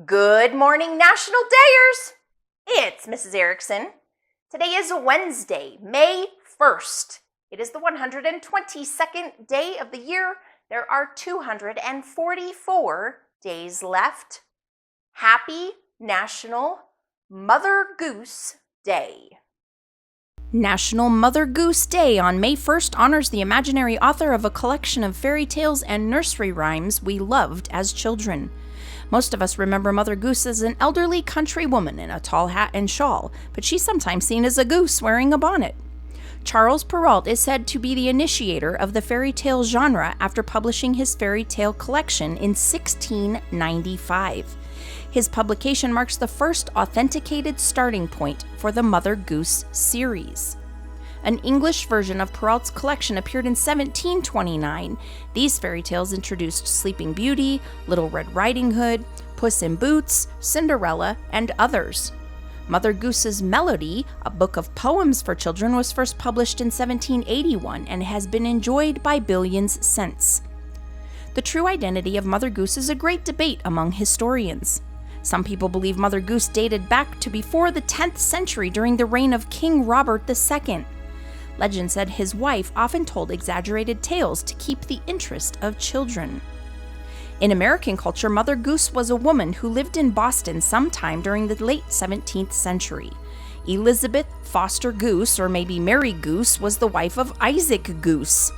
Good morning, National Dayers! It's Mrs. Erickson. Today is Wednesday, May 1st. It is the 122nd day of the year. There are 244 days left. Happy National Mother Goose Day. National Mother Goose Day on May 1st honors the imaginary author of a collection of fairy tales and nursery rhymes we loved as children. Most of us remember Mother Goose as an elderly country woman in a tall hat and shawl, but she's sometimes seen as a goose wearing a bonnet. Charles Perrault is said to be the initiator of the fairy tale genre after publishing his fairy tale collection in 1695. His publication marks the first authenticated starting point for the Mother Goose series. An English version of Perrault's collection appeared in 1729. These fairy tales introduced Sleeping Beauty, Little Red Riding Hood, Puss in Boots, Cinderella, and others. Mother Goose's Melody, a book of poems for children, was first published in 1781 and has been enjoyed by billions since. The true identity of Mother Goose is a great debate among historians. Some people believe Mother Goose dated back to before the 10th century during the reign of King Robert II. Legend said his wife often told exaggerated tales to keep the interest of children. In American culture, Mother Goose was a woman who lived in Boston sometime during the late 17th century. Elizabeth Foster Goose, or maybe Mary Goose, was the wife of Isaac Goose.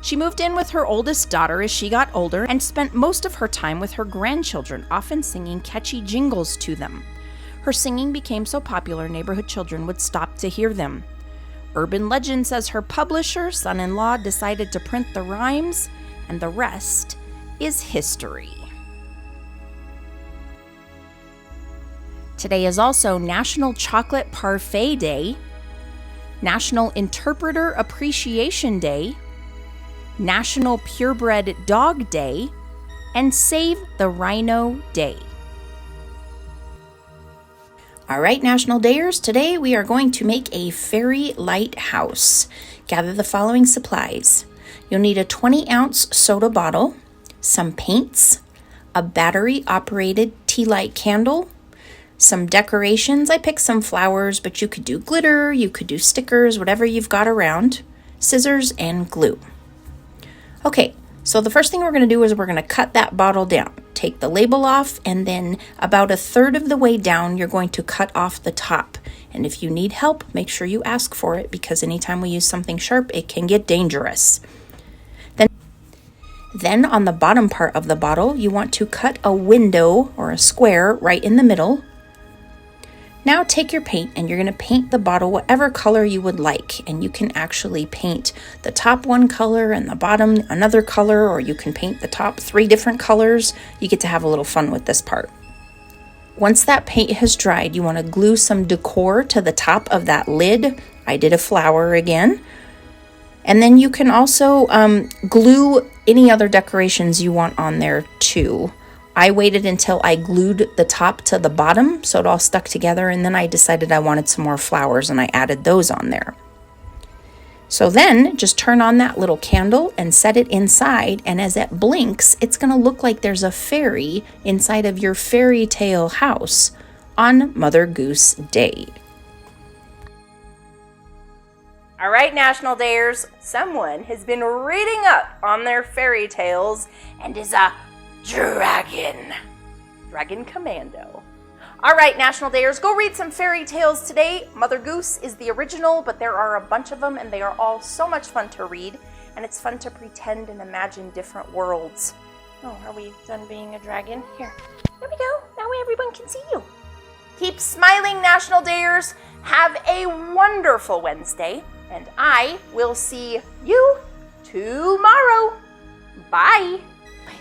She moved in with her oldest daughter as she got older and spent most of her time with her grandchildren, often singing catchy jingles to them. Her singing became so popular, neighborhood children would stop to hear them. Urban legend says her publisher, son-in-law, decided to print the rhymes, and the rest is history. Today is also National Chocolate Parfait Day, National Interpreter Appreciation Day, National Purebred Dog Day, and Save the Rhino Day. All right, National Dayers, today we are going to make a fairy lighthouse. Gather the following supplies. You'll need a 20-ounce soda bottle, some paints, a battery-operated tea light candle, some decorations. I picked some flowers, but you could do glitter, you could do stickers, whatever you've got around, scissors, and glue. Okay, so the first thing we're going to do is we're going to cut that bottle down. Take the label off, and then about a third of the way down, you're going to cut off the top. And if you need help, make sure you ask for it, because anytime we use something sharp, it can get dangerous. Then on the bottom part of the bottle, you want to cut a window or a square right in the middle. Now take your paint and you're going to paint the bottle whatever color you would like. And you can actually paint the top one color and the bottom another color, or you can paint the top 3 different colors. You get to have a little fun with this part. Once that paint has dried, you want to glue some decor to the top of that lid. I did a flower again. And then you can also glue any other decorations you want on there too. I waited until I glued the top to the bottom so it all stuck together, and then I decided I wanted some more flowers and I added those on there. So then just turn on that little candle and set it inside, and as it blinks, it's going to look like there's a fairy inside of your fairy tale house on Mother Goose Day. All right, National Dayers, someone has been reading up on their fairy tales and is a dragon commando. All right, National Dayers, go read some fairy tales today. Mother Goose is the original, but there are a bunch of them, and they are all so much fun to read, and it's fun to pretend and imagine different worlds. Oh, are we done being a dragon? Here we go. Now everyone can see you. Keep smiling, National Dayers. Have a wonderful Wednesday, and I will see you tomorrow. Bye.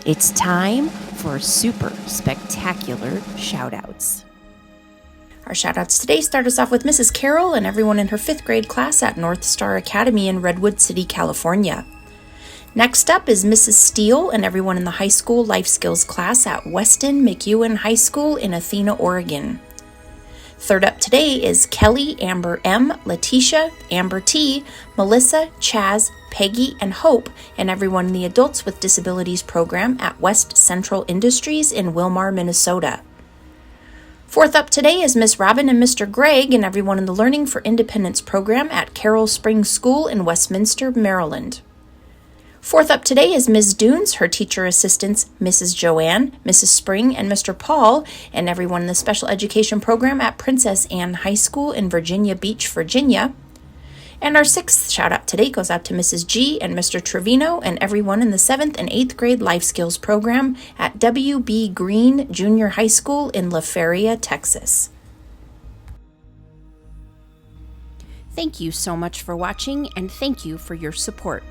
It's time for super spectacular shoutouts. Our shoutouts today start us off with Mrs. Carroll and everyone in her 5th grade class at North Star Academy in Redwood City, California. Next up is Mrs. Steele and everyone in the high school life skills class at Weston McEwen High School in Athena, Oregon. Third up today is Kelly, Amber M, Letitia, Amber T, Melissa, Chaz, Peggy, and Hope, and everyone in the Adults with Disabilities program at West Central Industries in Wilmar, Minnesota. Fourth up today is Miss Robin and Mr. Gregg and everyone in the Learning for Independence program at Carroll Springs School in Westminster, Maryland. Fourth up today is Ms. Dunes, her teacher assistants, Mrs. Joanne, Mrs. Spring, and Mr. Paul, and everyone in the special education program at Princess Anne High School in Virginia Beach, Virginia. And our sixth shout out today goes out to Mrs. G and Mr. Trevino and everyone in the 7th and 8th grade life skills program at W.B. Green Junior High School in La Feria, Texas. Thank you so much for watching, and thank you for your support.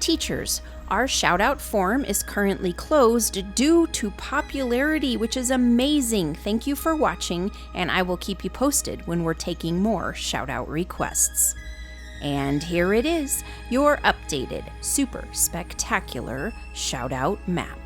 Teachers, our shout-out form is currently closed due to popularity, which is amazing. Thank you for watching, and I will keep you posted when we're taking more shout-out requests. And here it is, your updated, super spectacular shout-out map.